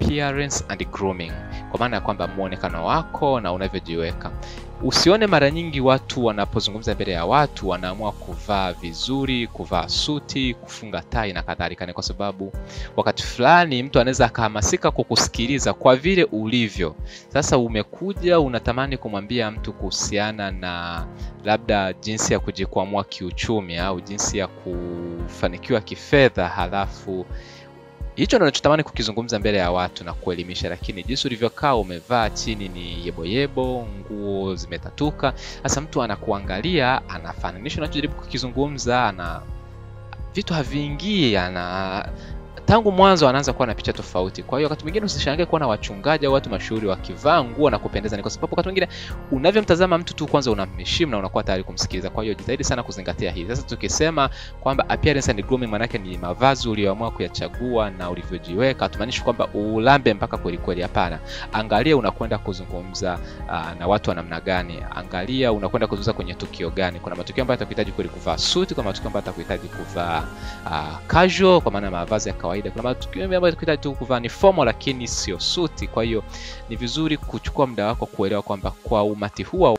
appearance and grooming, kwa maana ya kwamba muonekano wako na unavyojiweka. Usione mara nyingi watu wanapozungumza mbele ya watu wanaamua kuvaa vizuri, kuvaa suti, kufunga tai na kadhalika. Ni kwa sababu wakati fulani mtu anaweza akahamasika kukusikiliza kwa vile ulivyo. Sasa umekuja unatamani kumwambia mtu kuhusiana na labda jinsi ya kujikwamua kiuchumi au jinsi ya kufanikiwa kifedha, halafu hicho ndio nachotamani kukizungumza mbele ya watu na kuelimisha, lakini jinsi ulivyokaa umevaa chini ni yebo, nguo zimetatuka. Sasa mtu anakuangalia, anafananisha unachojaribu kukizungumza, ana vitu haviingii, tangu mwanzo anaanza kuwa na picha tofauti. Kwa hiyo wakati mwingine usishangae kuona wachungaji au watu mashuhuri wakivaa nguo na kupendeza, ni kwa sababu wakati mwingine unavyomtazama mtu tu kwanza unamheshimu na unakuwa tayari kumsikiliza. Kwa hiyo jitahidi sana kuzingatia hili. Sasa tukisema kwamba appearance and grooming, maana yake ni mavazi uliyoamua kuyachagua na ulivyojiweka. Hatumaanishi kwamba ulambe mpaka kweli kweli, hapana. Angalia unakwenda kuzungumza na watu wa namna gani. Angalia unakwenda kuzungumza kwenye tukio gani. Kuna matukio ambayo yatakuhitaji kweli kuvaa suti, kuna matukio ambayo yatakuhitaji kuvaa casual kwa maana mavazi ya kawaida. Kuna matukio ambayo yatakuhitaji tu kuvaa ni formal lakini sio suti. Kwa hiyo ni vizuri kuchukua muda wako kuelewa kwamba kwa umati huo